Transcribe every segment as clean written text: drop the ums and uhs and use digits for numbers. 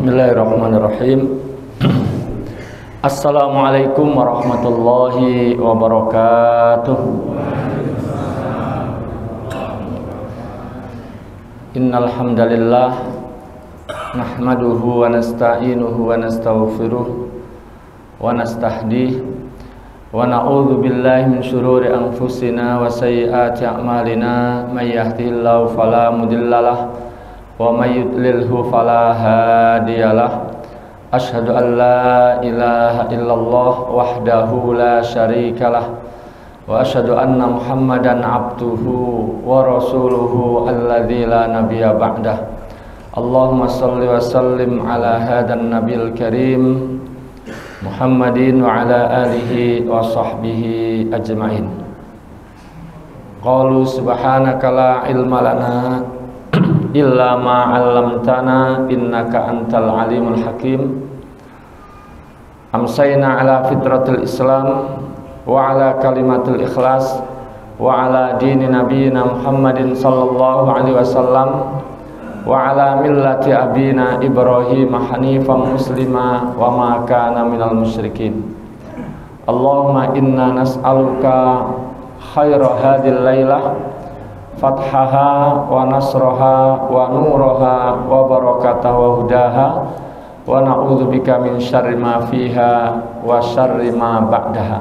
Bismillahirrahmanirrahim. Assalamualaikum warahmatullahi wabarakatuh. Innal hamdalillah nahmaduhu wa nasta'inuhu wa nastaghfiruh wa nastahdihi wa na'udzu billahi min shururi anfusina wa sayyiati a'malina may yahdihillahu fala mudhillalah wa may yudlilhu fala hadiyalah. Asyhadu an la ilaha illallah wahdahu la syarikalah wa asyhadu anna Muhammadan abduhu wa rasuluhu alladzi la nabiyya ba'dah. Allahumma shalli wa sallim ala hadan nabiyil karim Muhammadin wa ala alihi wa sahbihi ajmain. Qalu subhanaka la ilma lana illa ma 'allamtana innaka antal alimul hakim. Amsayna ala fitratil islam wa ala kalimatil ikhlas wa ala dini nabiyina Muhammadin sallallahu alaihi wasallam wa ala millati abina Ibrahim hanifan muslima wa ma kana minal musyrikin. Allahumma inna nas'aluka khaira hadhil lailah fathaha wa nasraha wa nuraha wa barakataha wa hudaha wa na'udzubika min syarri ma fiha wa syarri ma ba'daha.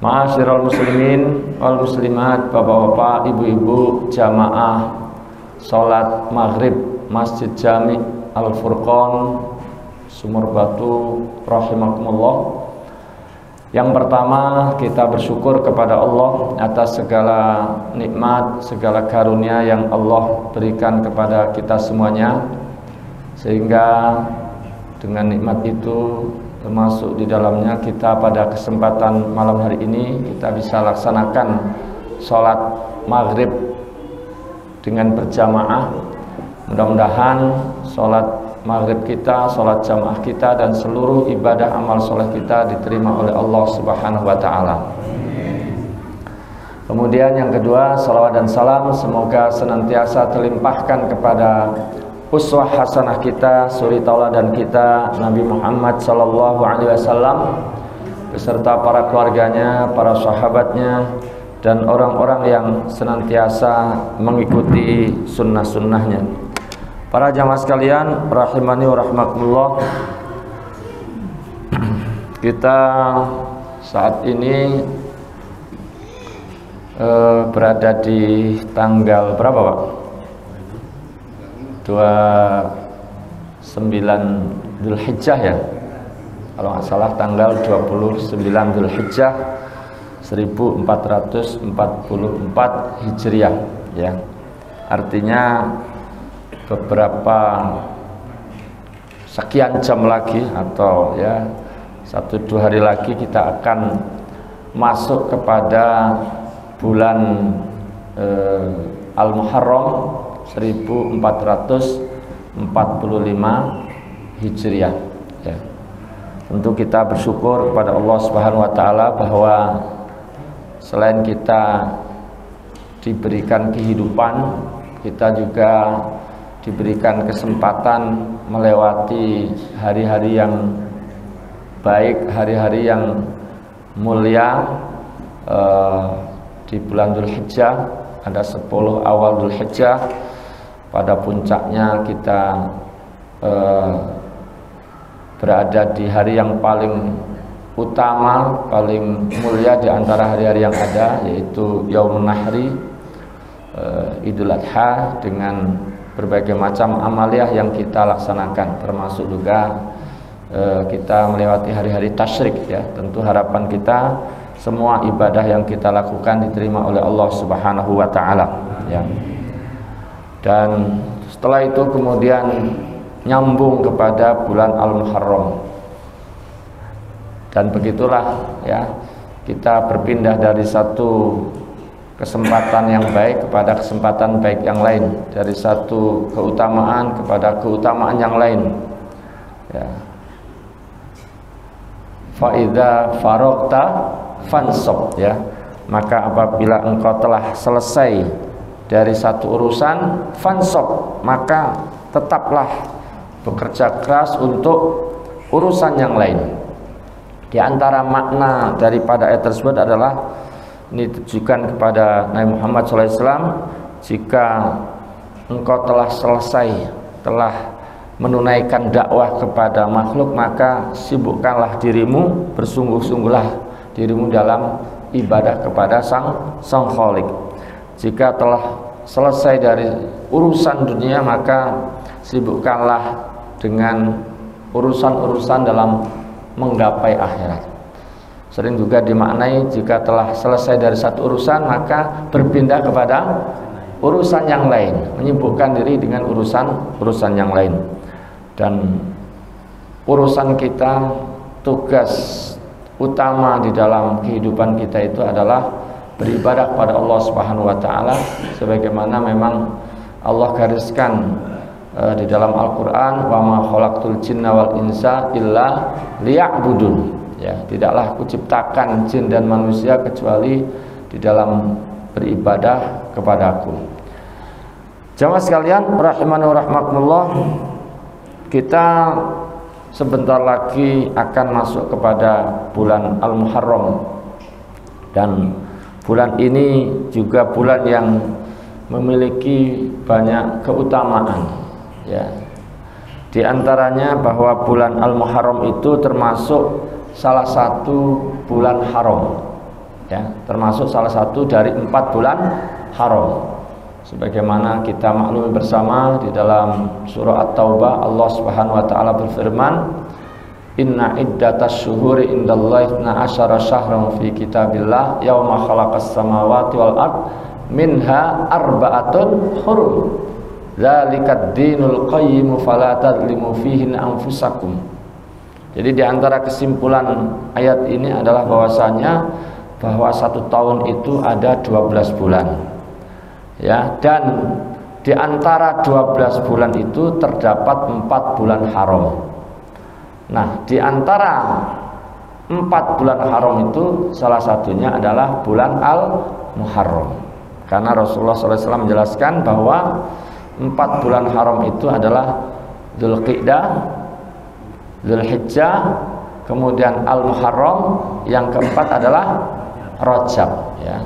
Ma'asyiral muslimin wal muslimat, bapak-bapak, ibu-ibu, jamaah salat maghrib Masjid Jami Al Furqon Sumur Batu rahimakumullah. Yang pertama, kita bersyukur kepada Allah atas segala nikmat, segala karunia yang Allah berikan kepada kita semuanya, sehingga dengan nikmat itu termasuk di dalamnya kita pada kesempatan malam hari ini kita bisa laksanakan sholat maghrib dengan berjamaah. Mudah-mudahan sholat maghrib kita, sholat jamaah kita, dan seluruh ibadah amal soleh kita diterima oleh Allah Subhanahu wa ta'ala. Kemudian yang kedua, salawat dan salam semoga senantiasa terlimpahkan kepada uswah hasanah kita, suri tauladan kita, Nabi Muhammad sallallahu alaihi wasallam beserta para keluarganya, para sahabatnya, dan orang-orang yang senantiasa mengikuti sunnah-sunnahnya. Para jamaah sekalian, rahimani wa rahmatullah, kita saat ini berada di tanggal berapa, Pak? 29 Dzulhijjah ya, kalau nggak salah tanggal 29 Dzulhijjah 1444 Hijriah ya. Artinya beberapa sekian jam lagi atau ya 1-2 hari lagi kita akan masuk kepada bulan Al-Muharram 1445 Hijriah ya. Tentu kita bersyukur kepada Allah Subhanahu wa taala bahwa selain kita diberikan kehidupan, kita juga diberikan kesempatan melewati hari-hari yang baik, hari-hari yang mulia di bulan Dzulhijjah. Ada 10 awal Dzulhijjah, pada puncaknya kita berada di hari yang paling utama, paling mulia di antara hari-hari yang ada, yaitu Yaumun Nahri, Idul Adha, dengan berbagai macam amaliyah yang kita laksanakan, termasuk juga kita melewati hari-hari tasyrik ya. Tentu harapan kita semua ibadah yang kita lakukan diterima oleh Allah Subhanahu wa taala ya. Dan setelah itu kemudian nyambung kepada bulan Al-Muharram. Dan begitulah ya, kita berpindah dari satu kesempatan yang baik kepada kesempatan baik yang lain, dari satu keutamaan kepada keutamaan yang lain ya. Fa idza faragta fansab ya, maka apabila engkau telah selesai dari satu urusan, fansab, maka tetaplah bekerja keras untuk urusan yang lain. Di antara makna daripada ayat tersebut adalah ini ditujukan kepada Nabi Muhammad SAW, jika engkau telah selesai, telah menunaikan dakwah kepada makhluk, maka sibukkanlah dirimu, bersungguh-sungguhlah dirimu dalam ibadah kepada Sang Khalik. Jika telah selesai dari urusan dunia, maka sibukkanlah dengan urusan-urusan dalam menggapai akhirat. Sering juga dimaknai jika telah selesai dari satu urusan, maka berpindah kepada urusan yang lain, menyibukkan diri dengan urusan yang lain. Dan urusan kita, tugas utama di dalam kehidupan kita itu adalah beribadah kepada Allah Subhanahu wa taala, sebagaimana memang Allah gariskan di dalam Al-Qur'an, wa ma khalaqtul jinna wal insa illa liya'budun. Ya, tidaklah kuciptakan jin dan manusia kecuali di dalam beribadah kepadaku. Jamaah sekalian rahimani wa rahmakumullah, kita sebentar lagi akan masuk kepada bulan Al-Muharram, dan bulan ini juga bulan yang memiliki banyak keutamaan, ya. Di antaranya bahwa bulan Al-Muharram itu termasuk salah satu bulan haram, ya, termasuk salah satu dari 4 bulan haram. Sebagaimana kita maklumi bersama di dalam surah At-Taubah, Allah Subhanahu wa taala berfirman, inna iddatas syuhuri indallahi 12 syahran fi kitabillah yauma khalaqas samawati wal ard minha arba'atun hurum dzalikad dinul qayyim fala tadlimu fihi anfusakum. Jadi di antara kesimpulan ayat ini adalah bahwasanya bahwa 1 tahun itu ada 12 bulan. Ya, dan di antara 12 bulan itu terdapat 4 bulan haram. Nah, di antara 4 bulan haram itu salah satunya adalah bulan Al-Muharram. Karena Rasulullah SAW menjelaskan bahwa 4 bulan haram itu adalah Dzulqa'dah, Dzulhijjah, kemudian Al-Muharram, yang keempat adalah Rajab, ya.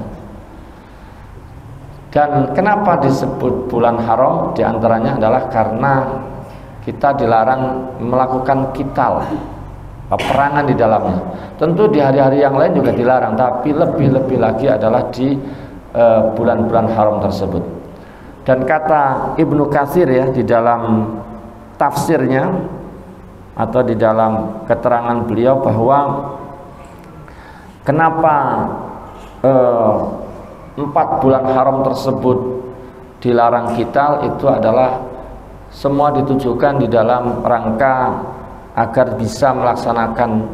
Dan kenapa disebut bulan haram? Di antaranya adalah karena kita dilarang melakukan qital, peperangan di dalamnya. Tentu di hari-hari yang lain juga dilarang, tapi lebih-lebih lagi adalah di bulan-bulan haram tersebut. Dan kata Ibnu Katsir, ya, di dalam tafsirnya atau di dalam keterangan beliau, bahwa kenapa 4 bulan haram tersebut dilarang qital, itu adalah semua ditujukan di dalam rangka agar bisa melaksanakan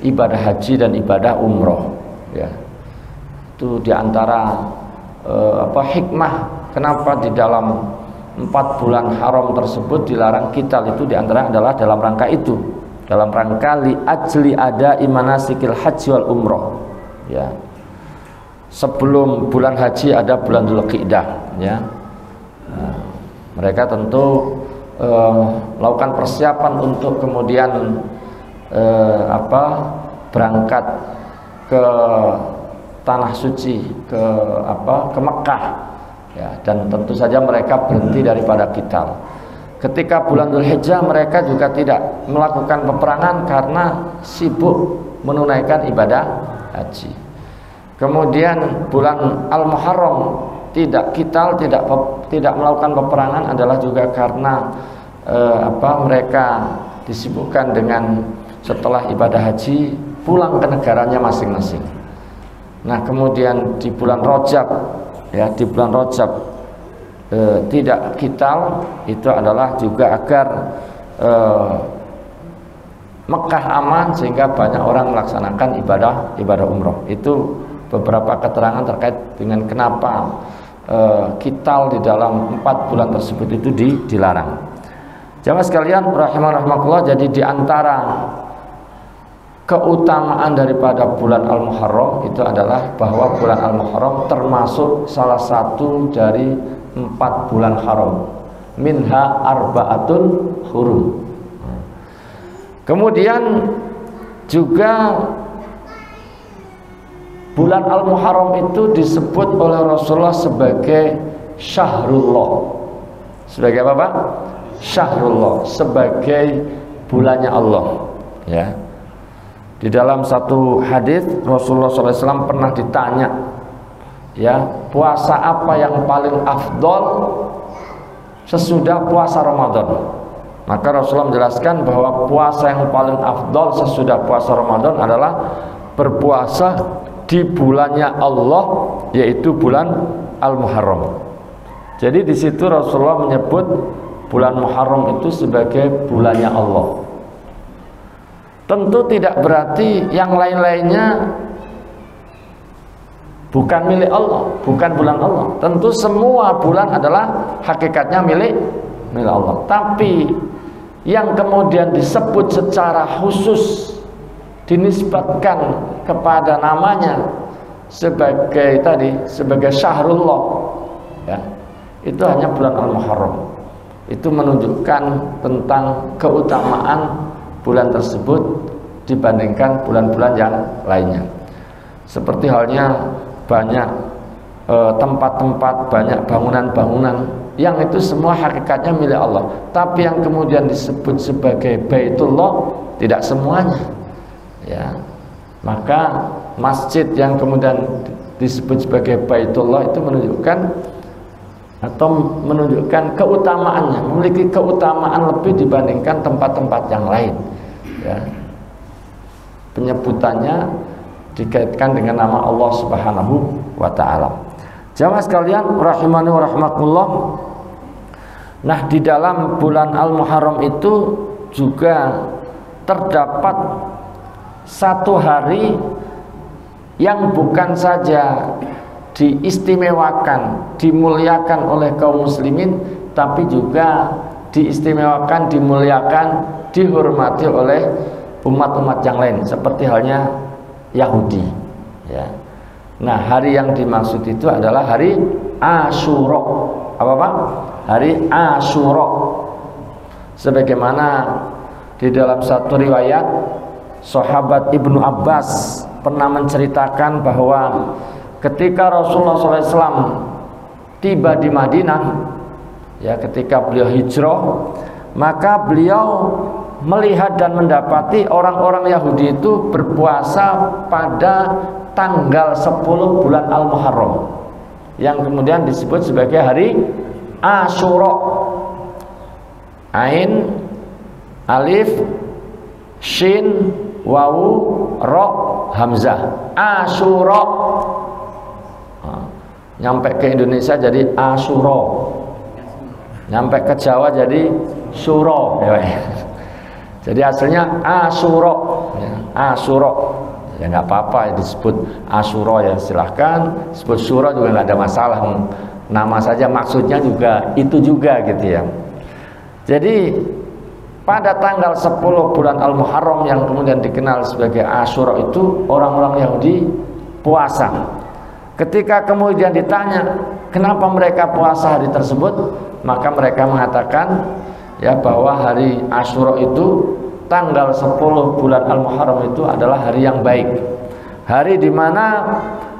ibadah haji dan ibadah umroh, ya. Itu diantara hikmah kenapa di dalam 4 bulan haram tersebut dilarang qital, itu diantara adalah dalam rangka itu, dalam rangka li ajli ada imanasikil haji wal umroh, ya. Sebelum bulan haji ada bulan Dzulqa'dah, ya. Nah, mereka tentu melakukan persiapan untuk kemudian berangkat ke tanah suci, ke Mekah, ya, dan tentu saja mereka berhenti daripada qital. Ketika bulan Dzulhijjah mereka juga tidak melakukan peperangan karena sibuk menunaikan ibadah haji. Kemudian bulan Al-Muharram tidak qital, tidak melakukan peperangan adalah juga karena mereka disibukkan dengan setelah ibadah haji pulang ke negaranya masing-masing. Nah, kemudian di bulan Rajab, ya, di bulan Rajab tidak qital, itu adalah juga agar Mekah aman sehingga banyak orang melaksanakan ibadah umroh. Itu beberapa keterangan terkait dengan kenapa qital di dalam 4 bulan tersebut itu dilarang. Jamaah sekalian rahimakumullah, jadi di antara keutamaan daripada bulan Al-Muharram itu adalah bahwa bulan Al-Muharram termasuk salah satu dari 4 bulan haram. Minha arba'atun hurum. Kemudian juga bulan Al-Muharram itu disebut oleh Rasulullah sebagai Syahrullah. Sebagai apa, Pak? Syahrullah, sebagai bulannya Allah, ya. Di dalam satu hadis Rasulullah SAW pernah ditanya, ya, puasa apa yang paling afdol sesudah puasa Ramadan? Maka Rasulullah menjelaskan bahwa puasa yang paling afdol sesudah puasa Ramadan adalah berpuasa di bulannya Allah, yaitu bulan Al-Muharram. Jadi di situ Rasulullah menyebut bulan Muharram itu sebagai bulannya Allah. Tentu tidak berarti yang lain-lainnya bukan milik Allah, bukan bulan Allah. Tentu semua bulan adalah hakikatnya milik Allah. Tapi yang kemudian disebut secara khusus, dinisbatkan kepada namanya sebagai tadi, sebagai Syahrullah, ya, itu hanya bulan Al-Muharram. Itu menunjukkan tentang keutamaan bulan tersebut dibandingkan bulan-bulan yang lainnya. Seperti halnya banyak tempat-tempat, banyak bangunan-bangunan yang itu semua hakikatnya milik Allah, tapi yang kemudian disebut sebagai Baitullah tidak semuanya, ya. Maka masjid yang kemudian disebut sebagai Baitullah itu menunjukkan atau menunjukkan keutamaannya, memiliki keutamaan lebih dibandingkan tempat-tempat yang lain, ya. Penyebutannya dikaitkan dengan nama Allah Subhanahu wa ta'ala. Jamaah sekalian rahimani wa rahmakumullah. Nah, di dalam bulan Al-Muharram itu juga terdapat satu hari yang bukan saja diistimewakan, dimuliakan oleh kaum muslimin, tapi juga diistimewakan, dimuliakan, dihormati oleh umat-umat yang lain, seperti halnya Yahudi, ya. Nah, hari yang dimaksud itu adalah hari Asyura. Apa, Pak? Hari Asyura. Sebagaimana di dalam satu riwayat sahabat Ibnu Abbas pernah menceritakan bahwa ketika Rasulullah SAW tiba di Madinah, ya, ketika beliau hijrah, maka beliau melihat dan mendapati orang-orang Yahudi itu berpuasa pada tanggal 10 bulan Al-Muharram, yang kemudian disebut sebagai hari Asyura. Ain, alif, shin, wawu, ro, hamzah. Asyura. Nyampe ke Indonesia jadi Asyura, nyampe ke Jawa jadi Syuro, ya. Jadi hasilnya Asyura, ya, Asyura. Ya nggak apa-apa disebut Asyura, ya silahkan, disebut Syuro juga nggak ada masalah, nama saja maksudnya juga itu juga gitu, ya. Jadi pada tanggal 10 bulan Al-Muharram yang kemudian dikenal sebagai Asyura itu orang-orang Yahudi puasa. Ketika kemudian ditanya kenapa mereka puasa hari tersebut, maka mereka mengatakan, ya, bahwa hari Asyura itu tanggal 10 bulan Al-Muharram itu adalah hari yang baik, hari di mana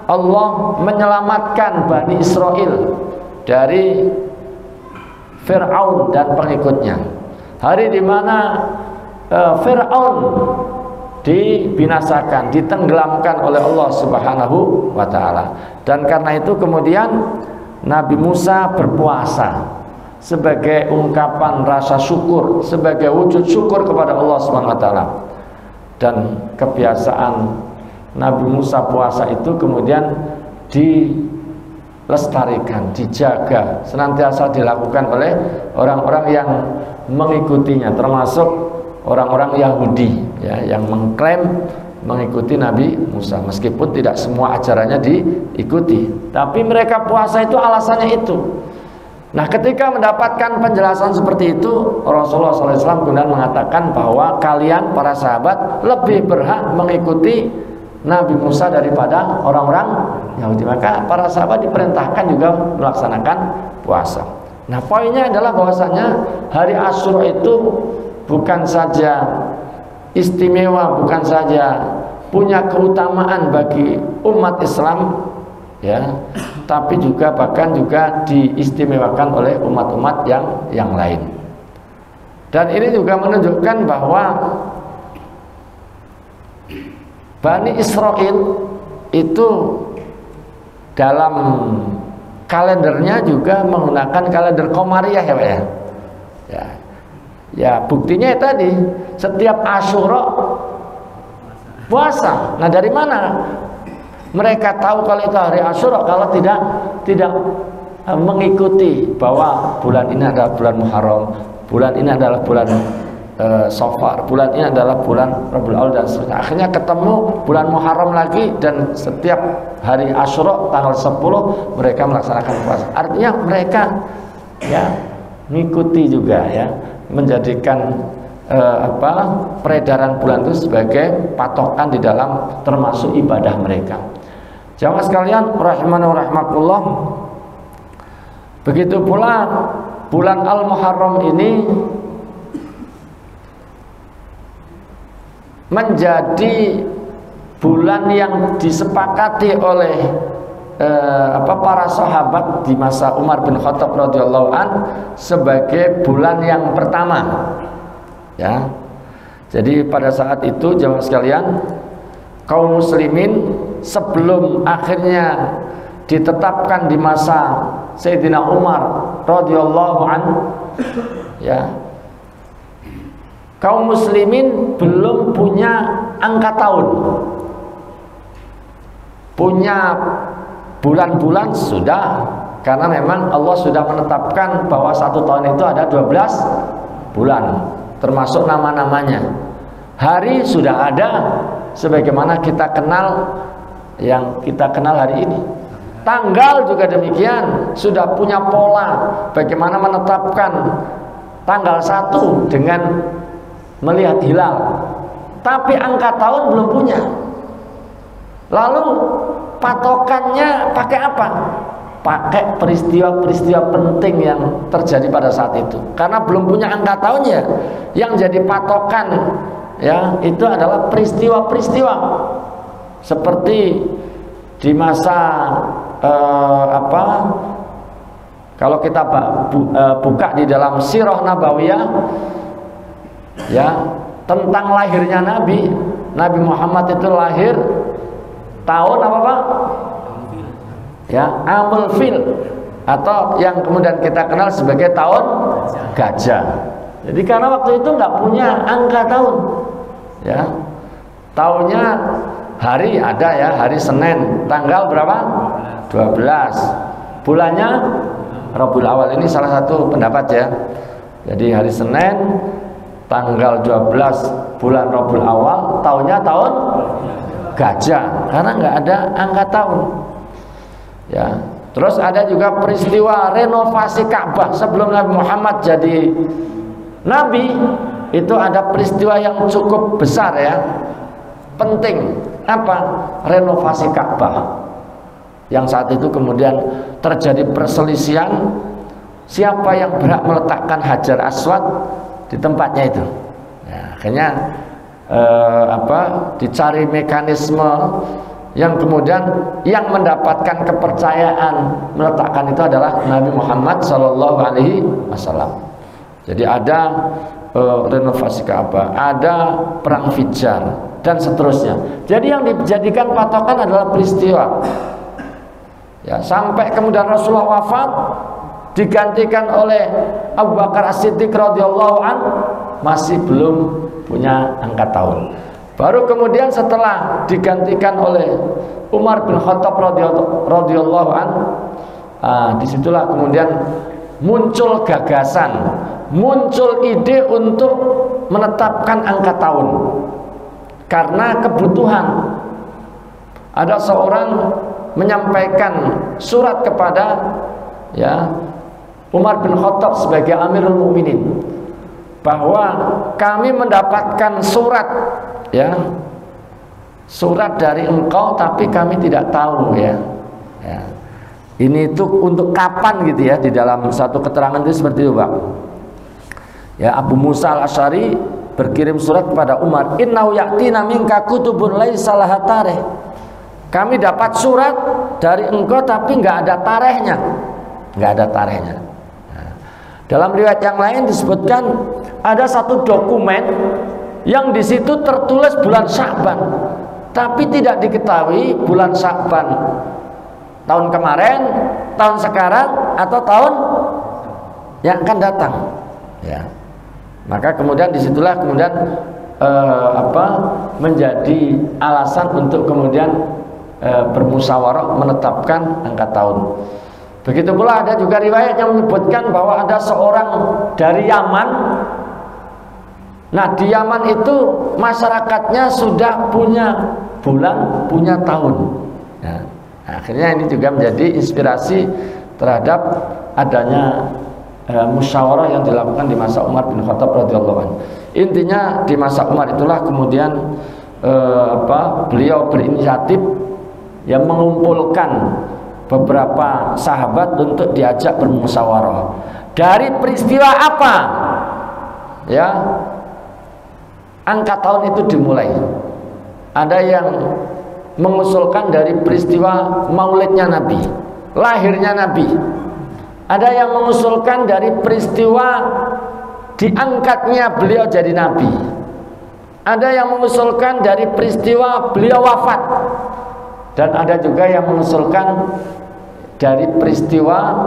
Allah menyelamatkan Bani Israel dari Fir'aun dan pengikutnya, hari di mana Fir'aun dibinasakan, ditenggelamkan oleh Allah Subhanahu wa ta'ala. Dan karena itu kemudian Nabi Musa berpuasa sebagai ungkapan rasa syukur, sebagai wujud syukur kepada Allah Subhanahu wa ta'ala. Dan kebiasaan Nabi Musa puasa itu kemudian dilestarikan, dijaga, senantiasa dilakukan oleh orang-orang yang mengikutinya, termasuk orang-orang Yahudi, ya, yang mengklaim mengikuti Nabi Musa, meskipun tidak semua ajarannya diikuti, tapi mereka puasa itu alasannya itu. Nah, ketika mendapatkan penjelasan seperti itu, Rasulullah SAW kemudian mengatakan bahwa kalian para sahabat lebih berhak mengikuti Nabi Musa daripada orang-orang Yahudi. Maka para sahabat diperintahkan juga melaksanakan puasa. Nah, poinnya adalah bahwasanya hari Asyura itu bukan saja istimewa, bukan saja punya keutamaan bagi umat Islam, ya, tapi juga bahkan juga diistimewakan oleh umat-umat yang lain. Dan ini juga menunjukkan bahwa Bani Israel itu dalam kalendernya juga menggunakan kalender Qamariyah, ya Pak ya. Ya, buktinya tadi setiap Asyura puasa. Nah, dari mana mereka tahu kalau itu hari Asyura kalau tidak mengikuti bahwa bulan ini adalah bulan Muharram, bulan ini adalah bulan Safar, bulan ini adalah bulan Rabiul Awal dan seterusnya. Akhirnya ketemu bulan Muharram lagi dan setiap hari Asyura tanggal 10 mereka melaksanakan puasa. Artinya mereka ya mengikuti juga, ya, menjadikan peredaran bulan itu sebagai patokan di dalam termasuk ibadah mereka. Jamaah sekalian rahimani wa rahmatullah, begitu pula bulan Al-Muharram ini menjadi bulan yang disepakati oleh para sahabat di masa Umar bin Khattab radhiyallahu an sebagai bulan yang pertama, ya. Jadi pada saat itu jamaah sekalian, kaum muslimin sebelum akhirnya ditetapkan di masa Sayyidina Umar radhiyallahu an, ya, kaum muslimin belum punya angka tahun. Punya bulan-bulan sudah, karena memang Allah sudah menetapkan bahwa satu tahun itu ada 12 bulan, termasuk nama-namanya. Hari sudah ada, sebagaimana kita kenal, yang kita kenal hari ini. Tanggal juga demikian, sudah punya pola bagaimana menetapkan tanggal 1 dengan melihat hilal. Tapi angka tahun belum punya. Lalu patokannya pakai apa? Pakai peristiwa-peristiwa penting yang terjadi pada saat itu. Karena belum punya angka tahunnya, yang jadi patokan, ya, itu adalah peristiwa-peristiwa seperti di masa kalau kita buka di dalam Sirah Nabawiyah, ya, tentang lahirnya Nabi Muhammad itu lahir tahun apa Pak? Ya, Amul Fil, atau yang kemudian kita kenal sebagai tahun gajah. Jadi karena waktu itu nggak punya angka tahun, ya, tahunnya hari ada, ya, hari Senin, tanggal berapa? 12. Bulannya Rabiul Awal, ini salah satu pendapat, ya. Jadi hari Senin tanggal 12 bulan Rabiul Awal, tahunnya tahun gajah, karena nggak ada angka tahun, ya. Terus ada juga peristiwa renovasi Ka'bah sebelum Nabi Muhammad jadi Nabi. Itu ada peristiwa yang cukup besar, ya, penting. Apa? Renovasi Ka'bah, yang saat itu kemudian terjadi perselisihan siapa yang berhak meletakkan Hajar Aswad di tempatnya itu. Ya, akhirnya dicari mekanisme yang kemudian yang mendapatkan kepercayaan meletakkan itu adalah Nabi Muhammad Shallallahu Alaihi Wasallam. Jadi ada renovasi Ka'bah, ada perang Fijar dan seterusnya. Jadi yang dijadikan patokan adalah peristiwa, ya, sampai kemudian Rasulullah wafat digantikan oleh Abu Bakar As-Siddiq radhiyallahu an, masih belum punya angka tahun. Baru kemudian setelah digantikan oleh Umar bin Khattab radhiyallahu an, disitulah kemudian muncul gagasan, muncul ide untuk menetapkan angka tahun. Karena kebutuhan, ada seorang menyampaikan surat kepada, ya, Umar bin Khattab sebagai Amirul Mukminin, bahwa kami mendapatkan surat, ya, surat dari engkau, tapi kami tidak tahu, ya, ya, ini itu untuk kapan, gitu, ya. Di dalam satu keterangan itu seperti itu, Pak. Ya, Abu Musa Al-Asy'ari berkirim surat kepada Umar, innahu ya'tina minka kutubun laisa laha tarikh. Kami dapat surat dari engkau tapi nggak ada tarikhnya, nggak ada tarikhnya. Nah, dalam riwayat yang lain disebutkan ada satu dokumen yang di situ tertulis bulan Sya'ban, tapi tidak diketahui bulan Sya'ban tahun kemarin, tahun sekarang, atau tahun yang akan datang. Ya. Maka kemudian disitulah kemudian menjadi alasan untuk kemudian bermusyawarah menetapkan angka tahun. Begitu pula ada juga riwayat yang menyebutkan bahwa ada seorang dari Yaman. Nah, di Yaman itu masyarakatnya sudah punya bulan, punya tahun. Nah, akhirnya ini juga menjadi inspirasi terhadap adanya musyawarah yang dilakukan di masa Umar bin Khattab radhiyallahu anhu. Intinya di masa Umar itulah kemudian beliau berinisiatif yang mengumpulkan beberapa sahabat untuk diajak bermusyawarah. Dari peristiwa apa? Ya, angka tahun itu dimulai. Ada yang mengusulkan dari peristiwa maulidnya Nabi, lahirnya Nabi. Ada yang mengusulkan dari peristiwa diangkatnya beliau jadi Nabi. Ada yang mengusulkan dari peristiwa beliau wafat. Dan ada juga yang mengusulkan dari peristiwa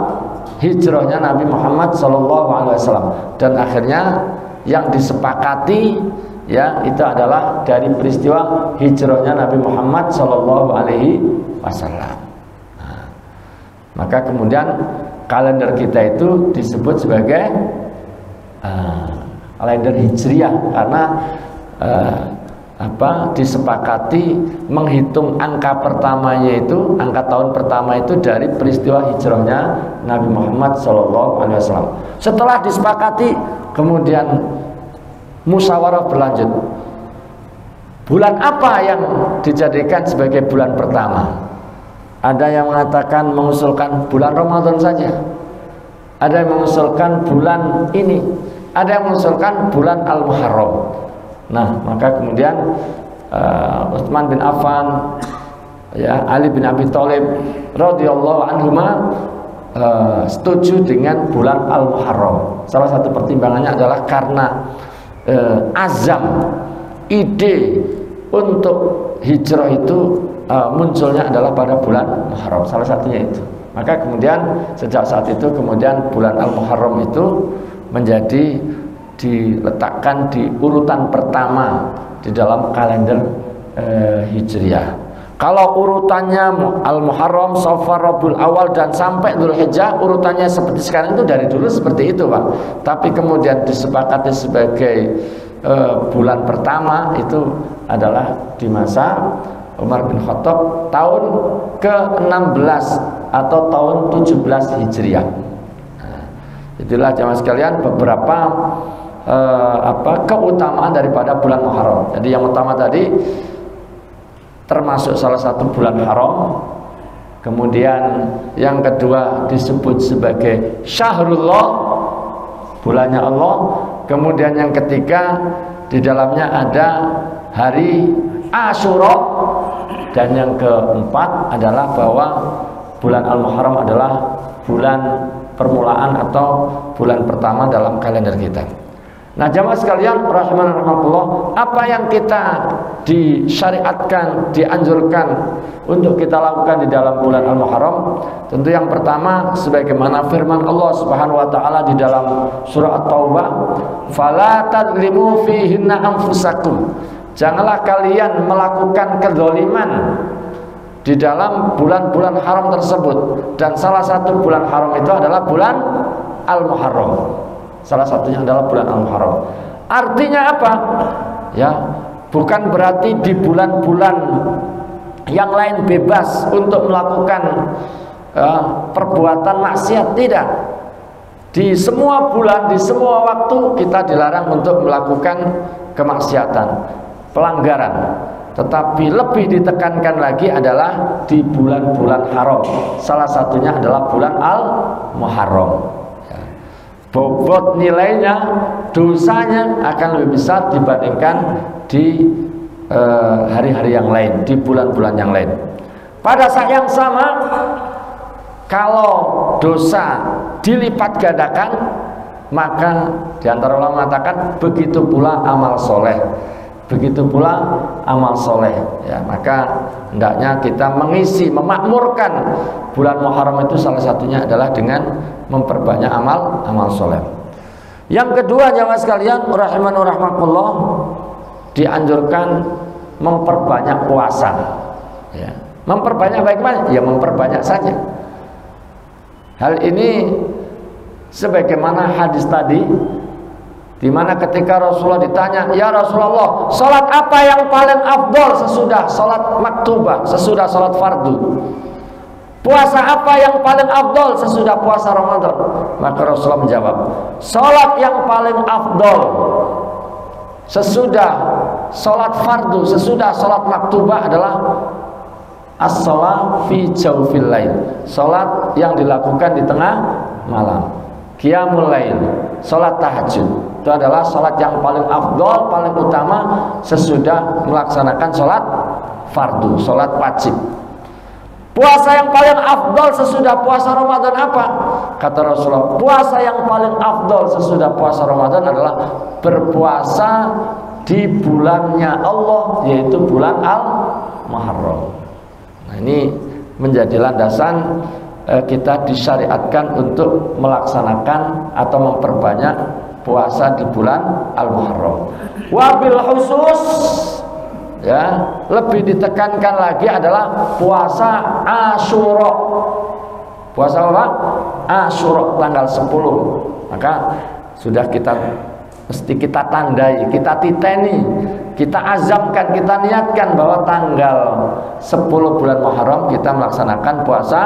hijrahnya Nabi Muhammad SAW. Dan akhirnya yang disepakati ya itu adalah dari peristiwa hijrahnya Nabi Muhammad SAW. Nah, maka kemudian kalender kita itu disebut sebagai kalender hijriah karena disepakati menghitung angka pertamanya itu, angka tahun pertama itu dari peristiwa hijrahnya Nabi Muhammad SAW. Setelah disepakati, kemudian musyawarah berlanjut. Bulan apa yang dijadikan sebagai bulan pertama? Ada yang mengatakan mengusulkan bulan Ramadan saja. Ada yang mengusulkan bulan ini. Ada yang mengusulkan bulan Al-Muharram. Nah, maka kemudian Utsman bin Affan, ya, Ali bin Abi Thalib radhiyallahu anhuma setuju dengan bulan Al-Muharram. Salah satu pertimbangannya adalah karena azam, ide untuk hijrah itu munculnya adalah pada bulan Muharram. Salah satunya itu. Maka kemudian sejak saat itu kemudian bulan Al-Muharram itu menjadi diletakkan di urutan pertama di dalam kalender hijriah. Kalau urutannya Al-Muharram, Safar, Rabiul Awal dan sampai Dzulhijjah, urutannya seperti sekarang itu dari dulu seperti itu, Pak. Tapi kemudian disepakati sebagai bulan pertama itu adalah di masa Umar bin Khattab tahun ke-16 atau tahun 17 Hijriah. Nah, itulah jamaah sekalian beberapa keutamaan daripada bulan Muharram. Jadi yang utama tadi termasuk salah satu bulan haram. Kemudian yang kedua disebut sebagai Syahrullah, bulannya Allah. Kemudian yang ketiga di dalamnya ada hari Asyura. Dan yang keempat adalah bahwa bulan Al-Muharram adalah bulan permulaan atau bulan pertama dalam kalender kita. Nah, jamaah sekalian rahimanallah, apa yang kita disyariatkan, dianjurkan untuk kita lakukan di dalam bulan Al-Muharram? Tentu yang pertama sebagaimana firman Allah Subhanahu wa taala di dalam surah At-Taubah, "Fala tadlimu fihinna anfusakum." Janganlah kalian melakukan kezaliman di dalam bulan-bulan haram tersebut. Dan salah satu bulan haram itu adalah bulan Al-Muharram. Salah satunya adalah bulan Al-Muharram. Artinya apa? Ya, bukan berarti di bulan-bulan yang lain bebas untuk melakukan perbuatan maksiat, tidak. Di semua bulan, di semua waktu kita dilarang untuk melakukan kemaksiatan, pelanggaran. Tetapi lebih ditekankan lagi adalah di bulan-bulan haram. Salah satunya adalah bulan Al-Muharram. bobot nilainya, dosanya akan lebih besar dibandingkan di hari-hari yang lain, di bulan-bulan yang lain. Pada saat yang sama, kalau dosa dilipat gandakan, maka diantara ulama mengatakan begitu pula amal soleh. Begitu pula amal soleh, ya, maka hendaknya kita mengisi, memakmurkan bulan Muharram itu salah satunya adalah dengan memperbanyak amal soleh. Yang kedua, jamaah sekalian rahimani rahimakumullah, dianjurkan memperbanyak puasa, ya. Memperbanyak bagaimana? Ya memperbanyak saja. Hal ini sebagaimana hadis tadi, di mana ketika Rasulullah ditanya, ya Rasulullah, salat apa yang paling afdol sesudah salat maktubah, sesudah salat fardu? Puasa apa yang paling afdol sesudah puasa Ramadan? Maka Rasulullah menjawab, salat yang paling afdol sesudah salat fardu, sesudah salat maktubah adalah as-shalah fi jawfil lail, salat yang dilakukan di tengah malam, qiyamul lail, salat tahajud. Itu adalah salat yang paling afdol, paling utama sesudah melaksanakan salat fardu, salat wajib. Puasa yang paling afdol sesudah puasa Ramadan apa? Kata Rasulullah, puasa yang paling afdol sesudah puasa Ramadan adalah berpuasa di bulannya Allah, yaitu bulan Al-Muharram. Nah, ini menjadi landasan kita disyariatkan untuk melaksanakan atau memperbanyak puasa di bulan Al-Muharram. Wabil khusus, ya, lebih ditekankan lagi adalah puasa Asyura. Puasa apa? Asyura tanggal 10. Maka sudah mesti kita tandai, kita titeni, kita azamkan, kita niatkan bahwa tanggal 10 bulan Muharram kita melaksanakan puasa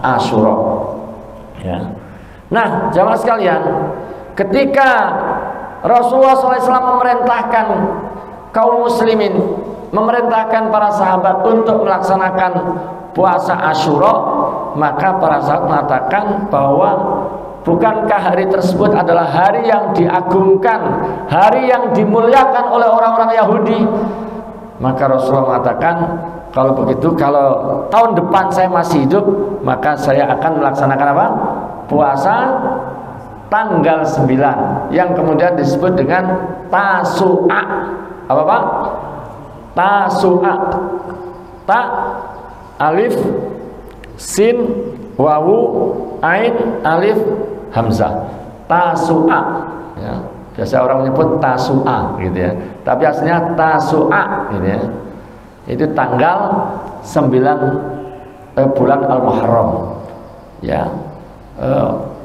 Asyura, ya. Nah, jamaah sekalian, ketika Rasulullah SAW memerintahkan kaum muslimin, memerintahkan para sahabat untuk melaksanakan puasa Asyura, maka para sahabat mengatakan bahwa bukankah hari tersebut adalah hari yang diagungkan, hari yang dimuliakan oleh orang-orang Yahudi? Maka Rasulullah mengatakan, kalau begitu, kalau tahun depan saya masih hidup, maka saya akan melaksanakan apa? Puasa tanggal 9, yang kemudian disebut dengan Tasu'a. Apa Pak? Tasu'a. Ta, alif, sin, wawu, ain, alif, hamzah. Tasu'a, ya. Biasa orang menyebut Tasu'a gitu ya, tapi aslinya Tasu'a gitu ya. Itu tanggal 9 bulan Al-Muharram, ya.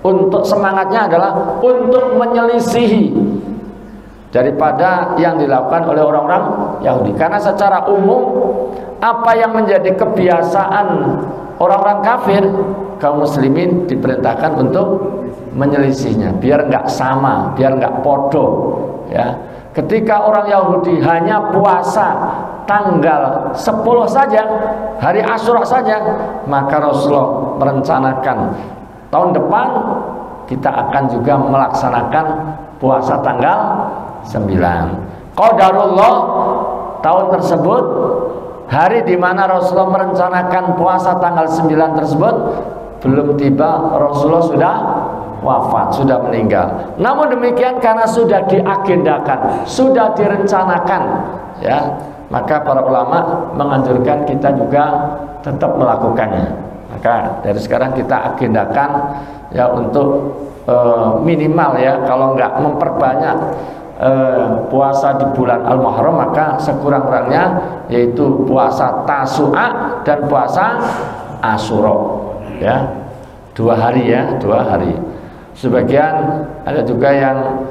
Untuk semangatnya adalah untuk menyelisihi daripada yang dilakukan oleh orang-orang Yahudi. Karena secara umum apa yang menjadi kebiasaan orang-orang kafir, kaum muslimin diperintahkan untuk menyelisihnya, biar nggak sama, biar nggak podo, ya. Ketika orang Yahudi hanya puasa tanggal 10 saja, hari Asyura saja, maka Rasulullah merencanakan tahun depan kita akan juga melaksanakan puasa tanggal 9. Qadarullah, tahun tersebut, hari di mana Rasulullah merencanakan puasa tanggal 9 tersebut belum tiba, Rasulullah sudah wafat, sudah meninggal. Namun demikian, karena sudah diagendakan, sudah direncanakan, ya, maka para ulama menganjurkan kita juga tetap melakukannya. Maka dari sekarang kita agendakan, ya, untuk minimal, ya, kalau enggak memperbanyak puasa di bulan Al-Muharram, maka sekurang-kurangnya yaitu puasa Tasu'a dan puasa Asyura, ya, 2 hari, ya, 2 hari. Sebagian ada juga yang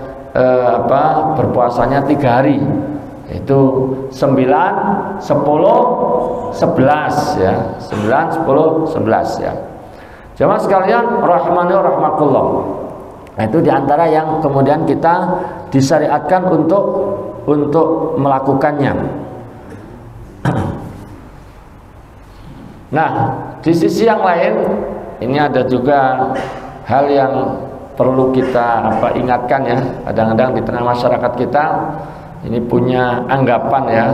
berpuasanya 3 hari, yaitu 9, 10, 11, ya, 9, 10, 11, ya. Jamaah sekalian rahimani wa rahmakumullah. Nah, itu diantara yang kemudian kita disyariatkan untuk melakukannya. Nah, di sisi yang lain, ini ada juga hal yang perlu kita ingatkan ya. Kadang-kadang di tengah masyarakat kita ini punya anggapan ya,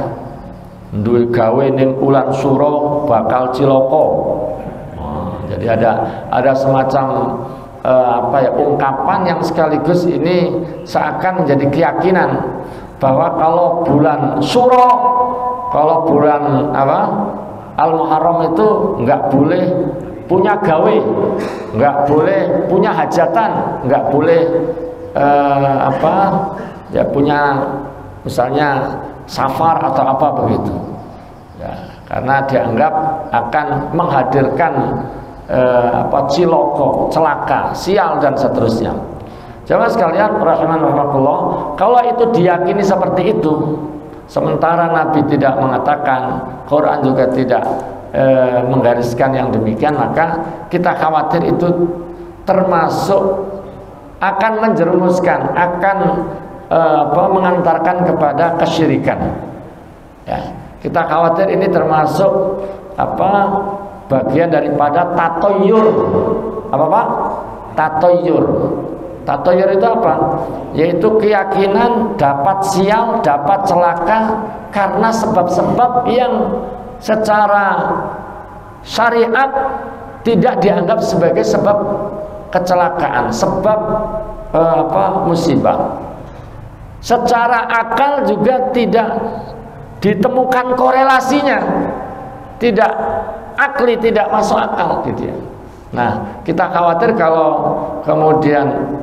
duwe gawe ning ulan suro bakal ciloko. Jadi ada semacam ungkapan yang sekaligus ini seakan menjadi keyakinan bahwa kalau bulan suro, kalau bulan Al-Muharram itu nggak boleh punya gawe, nggak boleh punya hajatan, nggak boleh punya misalnya safar atau apa begitu ya, karena dianggap akan menghadirkan ciloko, celaka, sial dan seterusnya. Jamaah sekalian rahimanallah, kalau itu diyakini seperti itu, sementara Nabi tidak mengatakan, Quran juga tidak menggariskan yang demikian, maka kita khawatir itu termasuk akan menjerumuskan, akan mengantarkan kepada kesyirikan. Ya, kita khawatir ini termasuk bagian daripada tatoyur. Apa Pak? Tatoyur. Tatoyur itu apa? Yaitu keyakinan dapat sial, dapat celaka karena sebab-sebab yang secara syariat tidak dianggap sebagai sebab kecelakaan, sebab musibah. Secara akal juga tidak ditemukan korelasinya, tidak akli, tidak masuk akal gitu ya. Nah, kita khawatir kalau kemudian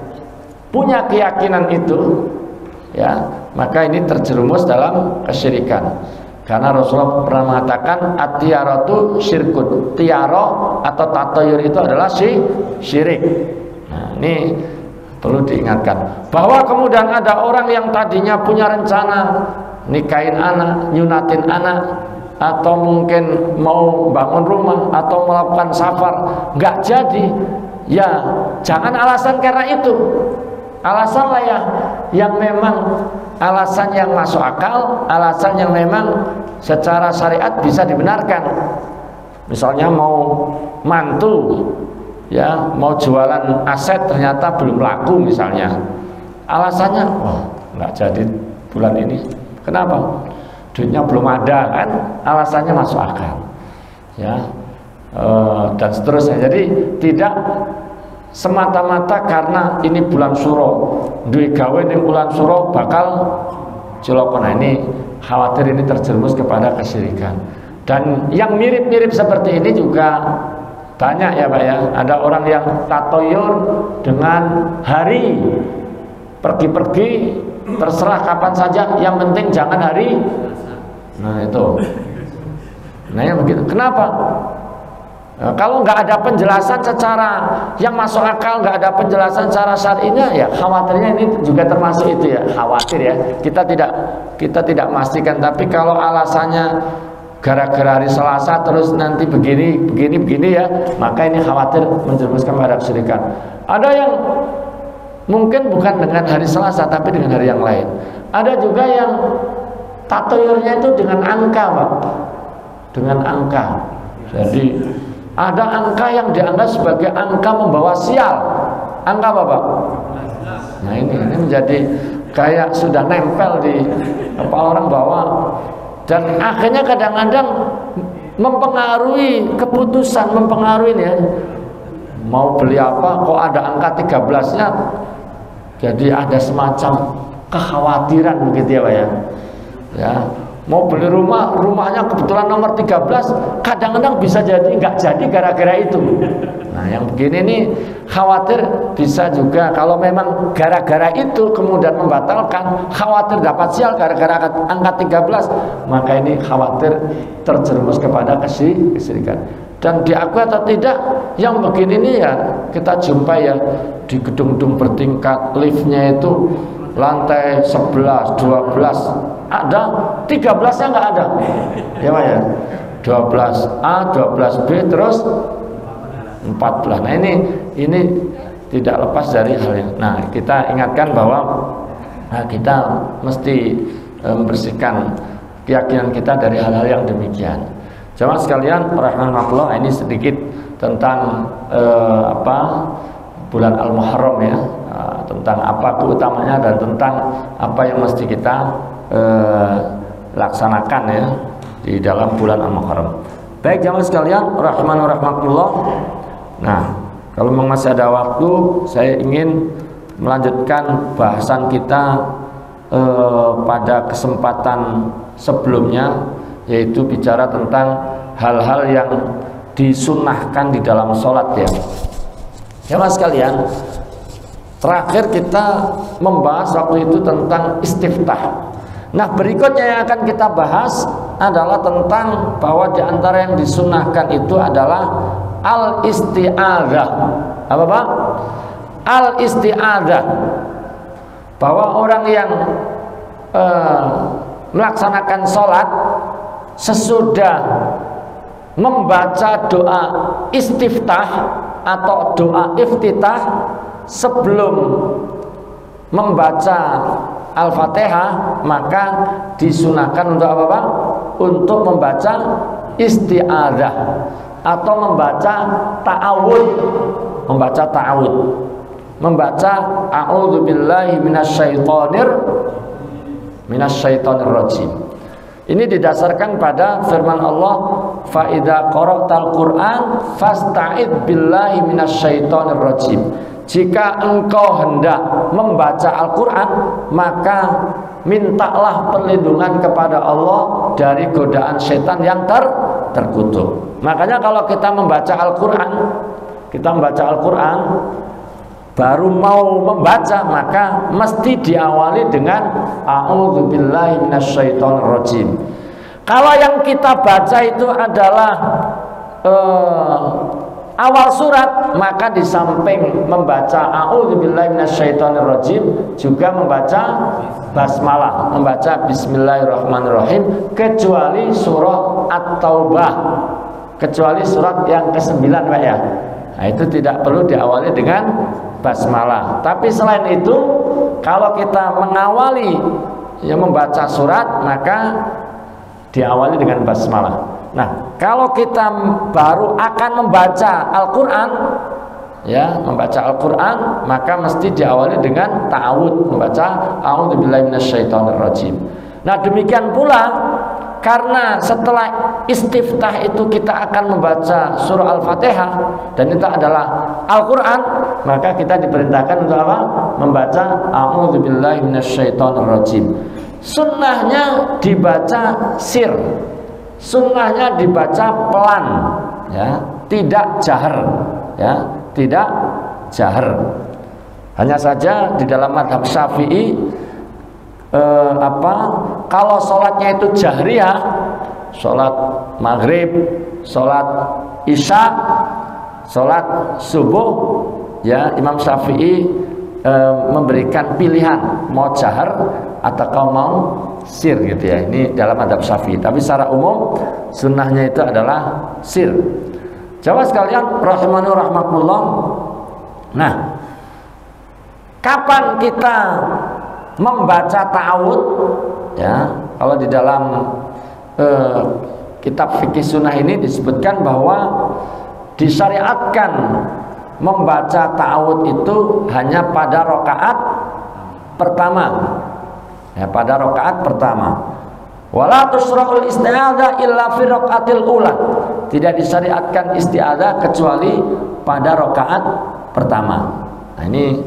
punya keyakinan itu ya, maka ini terjerumus dalam kesyirikan. Karena Rasulullah pernah mengatakan at-tiyaratu syirkun. Tiaro atau tatoyur itu adalah syirik. Nah, ini perlu diingatkan bahwa kemudian ada orang yang tadinya punya rencana nikahin anak, nyunatin anak, atau mungkin mau bangun rumah atau melakukan safar, nggak jadi, ya jangan alasan karena itu. Alasanlah ya yang memang alasan yang masuk akal, alasan yang memang secara syariat bisa dibenarkan. Misalnya mau mantu, ya mau jualan aset ternyata belum laku misalnya, alasannya nggak jadi bulan ini. Kenapa? Duitnya belum ada, kan alasannya masuk akal ya, dan seterusnya. Jadi tidak semata-mata karena ini bulan suro, duit gawe ning bulan suro bakal ciloko. Nah, ini khawatir ini terjerumus kepada kesyirikan. Dan yang mirip-mirip seperti ini juga banyak ya Pak ya. Ada orang yang tatoyur dengan hari, pergi-pergi terserah kapan saja, yang penting jangan hari. Nah itu, nah yang begitu. Kenapa? Nah, kalau nggak ada penjelasan secara yang masuk akal, nggak ada penjelasan secara syar'inya, ya khawatirnya ini juga termasuk itu ya, khawatir ya. Kita tidak memastikan, tapi kalau alasannya gara-gara hari Selasa terus nanti begini ya, maka ini khawatir menjerumuskan pada kesyirikan. Ada yang mungkin bukan dengan hari Selasa tapi dengan hari yang lain. Ada juga yang tatoyurnya itu dengan angka Pak, dengan angka. Jadi ada angka yang dianggap sebagai angka membawa sial. Angka apa Pak? Nah ini menjadi kayak sudah nempel di kepala orang bawah, dan akhirnya kadang-kadang mempengaruhi keputusan, mempengaruhi ya. Mau beli apa kok ada angka 13-nya, jadi ada semacam kekhawatiran begitu ya Pak ya. Ya, mau beli rumah, rumahnya kebetulan nomor 13, kadang-kadang bisa jadi nggak jadi gara-gara itu. Nah yang begini nih khawatir bisa juga kalau memang gara-gara itu kemudian membatalkan, khawatir dapat sial gara-gara angka 13, maka ini khawatir terjerumus kepada kesyirikan. Dan diakui atau tidak, yang begini nih ya kita jumpai ya di gedung-gedung bertingkat, liftnya itu lantai 11, 12, ada 13-nya nggak ada ya Pak ya, 12A, 12B, terus 14. Nah ini tidak lepas dari hal yang, nah kita ingatkan bahwa kita mesti membersihkan keyakinan kita dari hal-hal yang demikian. Jamaah sekalian rahimakumullah, ini sedikit tentang bulan Al-Muharram ya, tentang apa keutamanya dan tentang apa yang mesti kita laksanakan ya di dalam bulan Al-Muharram. Baik jamaah sekalian, rahman wa rahmatullah. Nah, kalau memang masih ada waktu, saya ingin melanjutkan bahasan kita pada kesempatan sebelumnya, yaitu bicara tentang hal-hal yang disunnahkan di dalam sholat ya. Jamaah sekalian, terakhir kita membahas waktu itu tentang istiftah. Nah, berikutnya yang akan kita bahas adalah tentang bahwa di antara yang disunnahkan itu adalah al-isti'adzah. Apa Pak? Al-isti'adzah. Bahwa orang yang melaksanakan sholat sesudah membaca doa istiftah atau doa iftitah sebelum membaca Al-Fatihah, maka disunahkan untuk apa Pak? Untuk membaca isti'adzah atau membaca ta'awud, membaca ta'awud, membaca a'udzubillahi minasyaitonir rajim. Ini didasarkan pada firman Allah, fa idza qara'tal Qur'an fasta'id billahi minasyaitonir rajim. Jika engkau hendak membaca Al-Quran, maka mintalah perlindungan kepada Allah dari godaan setan yang terkutuk. Makanya kalau kita membaca Al-Quran, baru mau membaca, maka mesti diawali dengan a'udzubillahi minasyaitonirrajim. Kalau yang kita baca itu adalah awal surat, maka di samping membaca a'udzubillahi minasyaitonirrajim juga membaca basmalah, membaca bismillahirrahmanirrahim, kecuali surah At-Taubah, kecuali surat yang ke-9 Pak ya. Nah, itu tidak perlu diawali dengan basmalah. Tapi selain itu, kalau kita mengawali yang membaca surat, maka diawali dengan basmalah. Nah, kalau kita baru akan membaca Al-Quran, ya, membaca Al-Quran, maka mesti diawali dengan ta'awud, membaca a'udzubillahi minasyaitonirrajim. Nah, demikian pula karena setelah istiftah itu kita akan membaca surah Al-Fatihah dan itu adalah Al-Quran, maka kita diperintahkan untuk apa? Membaca a'udzubillahi minasyaitonirrajim. Sunnahnya dibaca sir, sunnahnya dibaca pelan, ya, tidak jahar, ya, tidak jahar. Hanya saja di dalam mazhab Syafi'i, kalau sholatnya itu jahriyah, sholat maghrib, sholat isya, sholat subuh, ya, Imam Syafi'i memberikan pilihan mau jahar atau mau sir gitu ya. Ini dalam adab Syafi'i. Tapi secara umum sunnahnya itu adalah sir. Jamaah sekalian rahimani rahmatullah. Nah, kapan kita membaca ta'awud? Ya, kalau di dalam kitab fikih sunnah ini disebutkan bahwa disyariatkan membaca ta'awud itu hanya pada rakaat pertama. Ya, pada rakaat pertama. Wala tusra'ul isti'adzah illa fi rakaatil ula. Tidak disyariatkan isti'adzah kecuali pada rakaat pertama. Nah, ini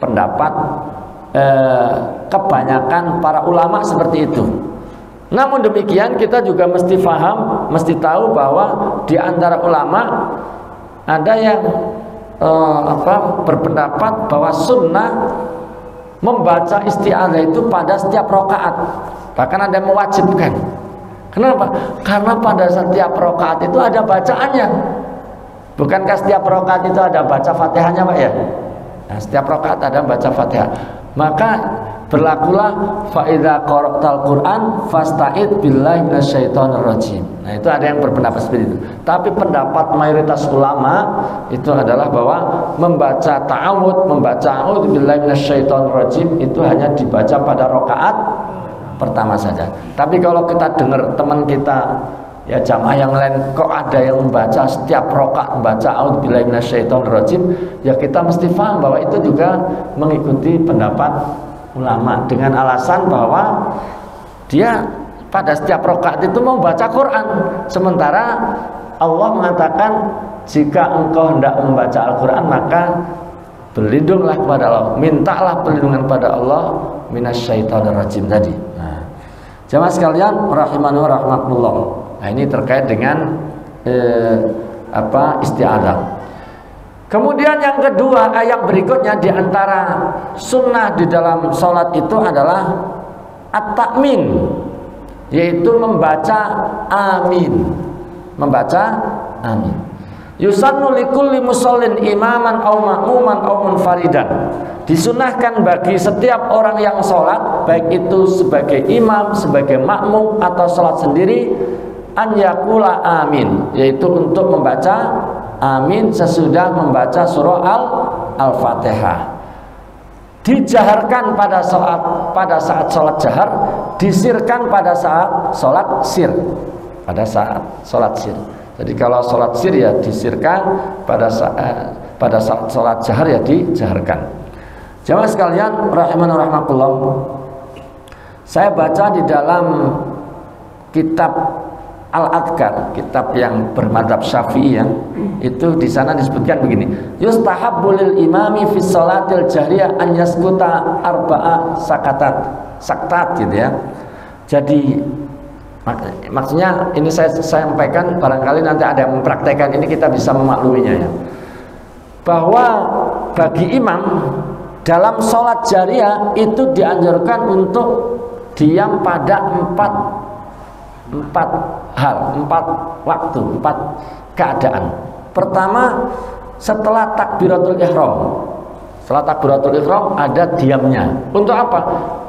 pendapat kebanyakan para ulama seperti itu. Namun demikian kita juga mesti paham, mesti tahu bahwa di antara ulama ada yang berpendapat bahwa sunnah membaca isti'adzah itu pada setiap rakaat. Bahkan ada yang mewajibkan. Kenapa? Karena pada setiap rakaat itu ada bacaannya. Bukankah setiap rakaat itu ada baca Fatihahnya Pak ya? Nah, setiap rakaat ada baca Fatihah. Maka berlakulah fa idza qara'tal Qur'an fasta'id billahi minasyaitonirrajim. Nah, itu ada yang berpendapat seperti itu. Tapi pendapat mayoritas ulama itu adalah bahwa membaca ta'awud, membaca a'udzubillahi minasyaitonirrajim itu hanya dibaca pada rakaat pertama saja. Tapi kalau kita dengar teman kita Ya jamaah yang lain kok ada yang membaca setiap rakaat membaca a'udzubillahi minasyaitonirrajim, ya kita mesti paham bahwa itu juga mengikuti pendapat ulama dengan alasan bahwa dia pada setiap rakaat itu mau baca Quran, sementara Allah mengatakan jika engkau hendak membaca Al-Quran maka berlindunglah kepada Allah, mintalah perlindungan pada Allah minasyaitonirrajim tadi. Nah, jamaah sekalian rahimani wa rahmatullah. Nah, ini terkait dengan isti'adzah. Kemudian yang kedua, yang berikutnya di antara sunnah di dalam sholat itu adalah at-ta'min, yaitu membaca amin. Membaca amin. Yusannu likulli musallin imaman aw ma'muman aw munfaridan. Disunahkan bagi setiap orang yang sholat, baik itu sebagai imam, sebagai makmum atau sholat sendiri, an yakula amin, yaitu untuk membaca amin sesudah membaca surah Al-Fatihah. Dijaharkan pada saat sholat jahar, disirkan pada saat sholat sir. Pada saat sholat sir. Jadi kalau sholat sir ya disirkan, pada saat sholat jahar ya dijaharkan. Jamaah sekalian rahimani wa rahmatullah. Saya baca di dalam kitab Al-Adhkar, kitab yang bermadzhab Syafi'i ya, itu di sana disebutkan begini: yustahabbu lil imami fi sholatil jahriyah an yaskuta arba'a saktat gitu ya. Jadi maksudnya ini saya sampaikan, barangkali nanti ada yang mempraktekkan ini kita bisa memakluminya ya, bahwa bagi imam dalam sholat jahriyah itu dianjurkan untuk diam pada empat waktu, 4 keadaan. Pertama, setelah takbiratul ihram. Setelah takbiratul ihram ada diamnya. Untuk apa?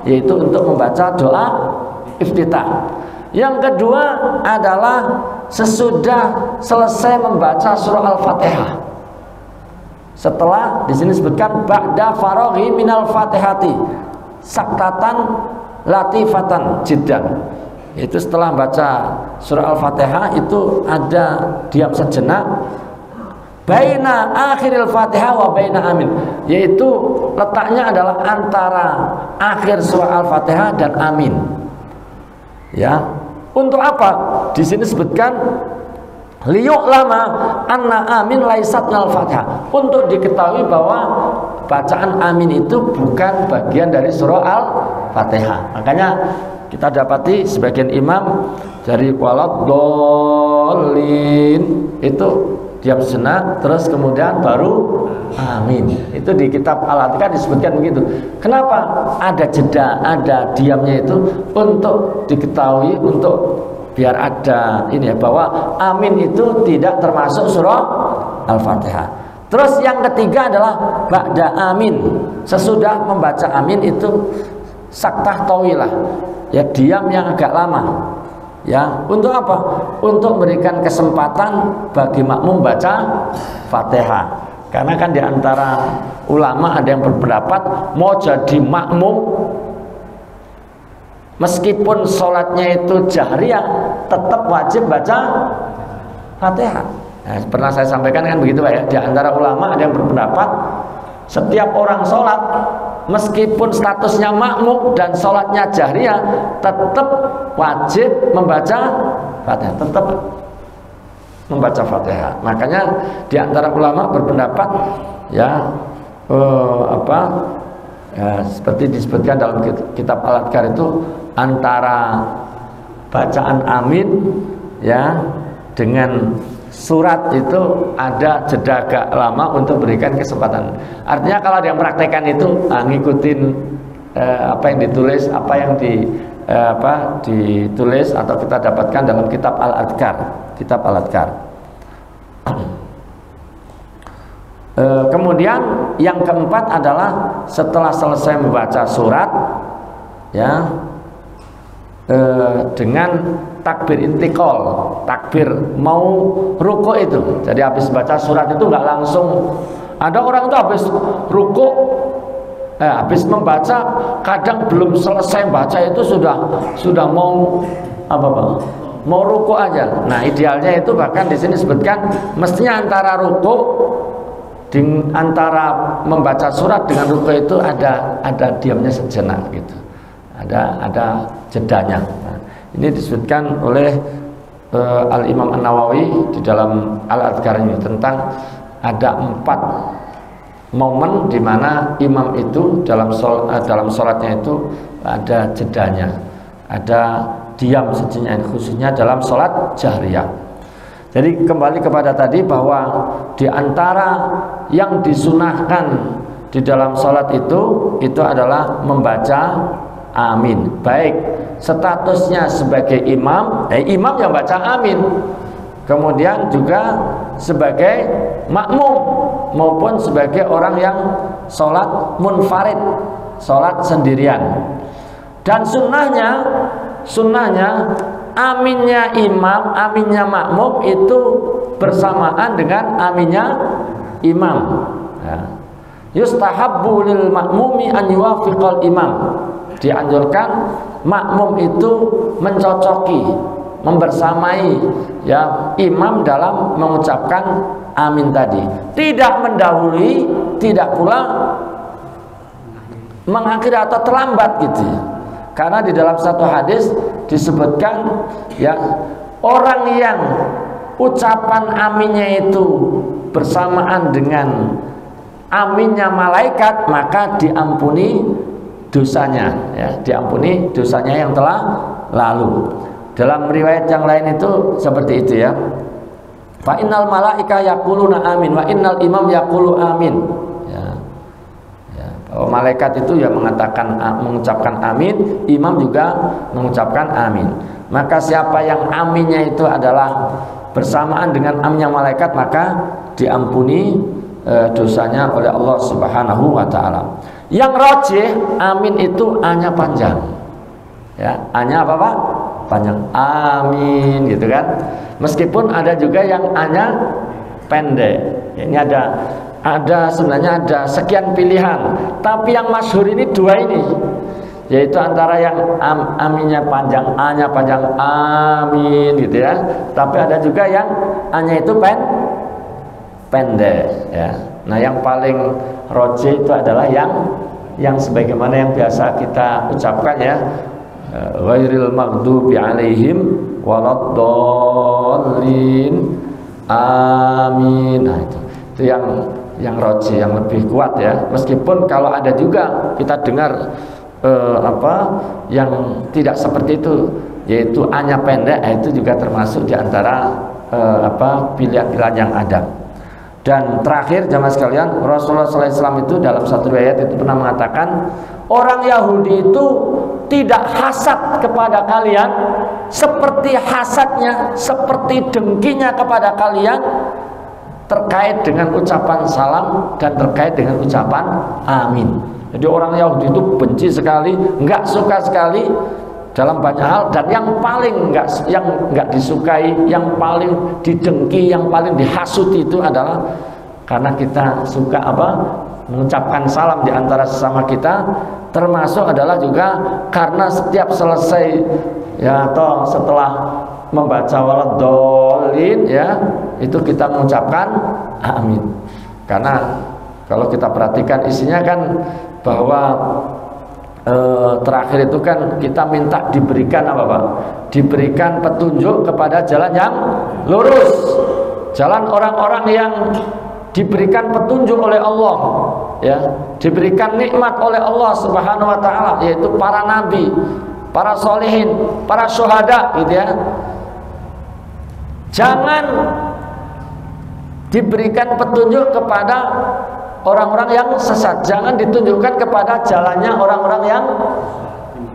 Yaitu untuk membaca doa iftitah. Yang kedua adalah sesudah selesai membaca surah Al-Fatihah. Setelah di sini disebutkan ba'da faraghi minal fatihati saktatan latifatan jiddan. Itu setelah baca surah Al-Fatihah itu ada diam sejenak baina akhiril Fatihah wa baina amin, yaitu letaknya adalah antara akhir surah Al-Fatihah dan amin. Ya, untuk apa? Di sini disebutkan liyu'lama anna amin laisat minal Fatihah, untuk diketahui bahwa bacaan amin itu bukan bagian dari surah Al-Fatihah. Makanya kita dapati sebagian imam dari waladhdallin itu diam sejenak, terus kemudian baru amin. Itu di kitab Al-Adhkar disebutkan begitu. Kenapa? Ada jeda, ada diamnya itu untuk diketahui, untuk biar ada ini ya, bahwa amin itu tidak termasuk surah Al-Fatihah. Terus yang ketiga adalah ba'da amin, sesudah membaca amin itu saktah tawilah, ya diam yang agak lama. Ya, untuk apa? Untuk memberikan kesempatan bagi makmum baca Fatihah. Karena kan diantara ulama ada yang berpendapat mau jadi makmum meskipun sholatnya itu jahriyah tetap wajib baca Fatihah. Nah, pernah saya sampaikan kan begitu Pak ya. Di antara ulama ada yang berpendapat setiap orang sholat meskipun statusnya makmum dan sholatnya jahriyah tetap wajib membaca Fatihah, tetap membaca Fatihah. Makanya di antara ulama berpendapat ya seperti disebutkan dalam kitab Al-Adhkar itu, antara bacaan amin ya dengan surat itu ada jeda agak lama untuk berikan kesempatan. Artinya kalau ada yang praktekkan itu ngikutin apa yang ditulis, apa yang ditulis atau kita dapatkan dalam kitab Al-Adhkar, kitab Al-Adhkar. Kemudian yang keempat adalah setelah selesai membaca surat ya, dengan takbir intikal, takbir mau ruku itu. Jadi habis baca surat itu nggak langsung. Ada orang itu habis ruku, habis membaca, kadang belum selesai baca itu sudah mau apa Pak? mau ruku aja. Nah, idealnya itu bahkan di sini disebutkan mestinya antara ruku antara membaca surat dengan ruku itu ada diamnya sejenak gitu. Ada jedanya. Nah, ini disebutkan oleh Al-Imam An-Nawawi di dalam Al-Adhkar ini tentang ada 4 momen di mana imam itu dalam sholatnya itu ada jedanya, ada diam sejenak, khususnya dalam sholat jahriyah. Jadi kembali kepada tadi bahwa di antara yang disunahkan di dalam sholat itu adalah membaca amin, baik statusnya sebagai imam, imam yang baca amin, kemudian juga sebagai makmum maupun sebagai orang yang sholat munfarid, sholat sendirian. Dan sunnahnya aminnya imam, aminnya makmum itu bersamaan dengan aminnya imam. Ya. Yustahabbu lil makmumi an yuwafiqal imam. Dianjurkan makmum itu mencocoki, membersamai ya imam dalam mengucapkan amin tadi. Tidak mendahului, tidak pula mengakhiri atau terlambat gitu ya. Karena di dalam satu hadis disebutkan ya, orang yang ucapan aminnya itu bersamaan dengan aminnya malaikat, maka diampuni dosanya ya, diampuni dosanya yang telah lalu. Dalam riwayat yang lain itu seperti itu ya. Fa innal malaika yaquluna amin wa innal imam yaqulu amin. Malaikat itu ya mengucapkan amin, imam juga mengucapkan amin. Maka siapa yang aminnya itu adalah bersamaan dengan aminnya malaikat, maka diampuni dosanya oleh Allah Subhanahu wa taala. Yang rajih amin itu A-nya panjang. Ya, A-nya apa Pak? Panjang. Amin gitu kan. Meskipun ada juga yang A-nya pendek. Ini ada sebenarnya ada sekian pilihan, tapi yang masyhur ini 2 ini, yaitu antara yang aminnya panjang, A-nya panjang amin gitu ya, tapi ada juga yang A-nya itu pendek ya. Nah, yang paling rajih itu adalah yang sebagaimana yang biasa kita ucapkan ya, ghairil maghdubi alaihim waladdallin amin. Nah, itu yang rajih, yang lebih kuat ya. Meskipun kalau ada juga kita dengar yang tidak seperti itu, yaitu A-nya pendek, itu juga termasuk di antara pilihan-pilihan yang ada. Dan terakhir jamaah sekalian, Rasulullah SAW itu dalam satu riwayat itu pernah mengatakan, orang Yahudi itu tidak hasad kepada kalian seperti hasadnya, seperti dengkinya kepada kalian terkait dengan ucapan salam dan terkait dengan ucapan amin. Jadi orang Yahudi itu benci sekali, nggak suka sekali dalam banyak hal, dan yang paling nggak disukai, yang paling didengki, yang paling dihasuti itu adalah karena kita suka mengucapkan salam di antara sesama kita, termasuk adalah juga karena setiap selesai ya atau setelah membaca waladdallin ya, itu kita mengucapkan amin. Karena kalau kita perhatikan isinya kan bahwa terakhir itu kan kita minta diberikan apa Pak? Diberikan petunjuk kepada jalan yang lurus, jalan orang-orang yang diberikan petunjuk oleh Allah ya, diberikan nikmat oleh Allah Subhanahu wa taala, yaitu para nabi, para sholihin, para syuhada gitu ya. Jangan diberikan petunjuk kepada orang-orang yang sesat, jangan ditunjukkan kepada jalannya orang-orang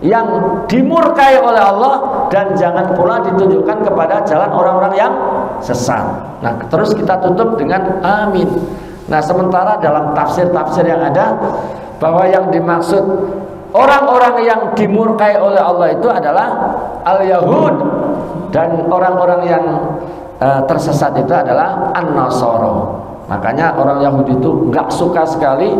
yang dimurkai oleh Allah, dan jangan pula ditunjukkan kepada jalan orang-orang yang sesat. Nah, terus kita tutup dengan amin. Nah, sementara dalam tafsir-tafsir yang ada bahwa yang dimaksud orang-orang yang dimurkai oleh Allah itu adalah al-Yahud, dan orang-orang yang tersesat itu adalah an-Nasara. Makanya orang Yahudi itu nggak suka sekali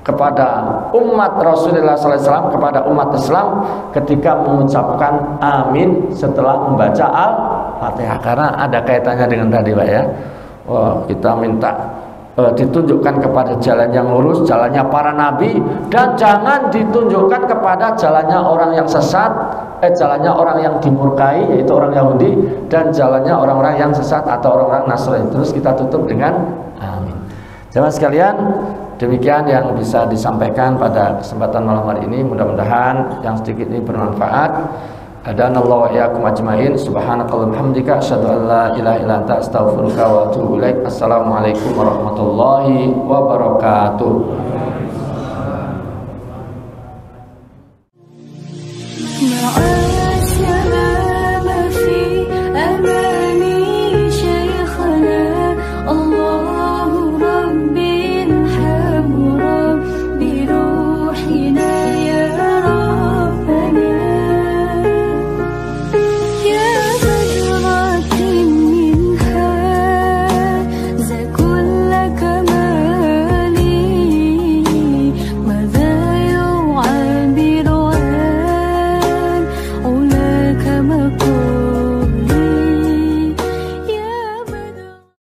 kepada umat Rasulullah SAW, kepada umat Islam ketika mengucapkan amin setelah membaca Al-Fatihah, karena ada kaitannya dengan tadi Pak ya. Kita minta ditunjukkan kepada jalan yang lurus, jalannya para nabi, dan jangan ditunjukkan kepada jalannya orang yang sesat, jalannya orang yang dimurkai yaitu orang Yahudi, dan jalannya orang-orang yang sesat atau orang-orang Nasrani. Terus kita tutup dengan amin. Jemaah sekalian, demikian yang bisa disampaikan pada kesempatan malam hari ini. Mudah-mudahan yang sedikit ini bermanfaat. Hadanallahu wa iyyakum ajmain. Subhanakallahumma hamdika asyhadu an la ilaha illa anta astaghfiruka wa atubu ilaik. Assalamualaikum warahmatullahi wabarakatuh.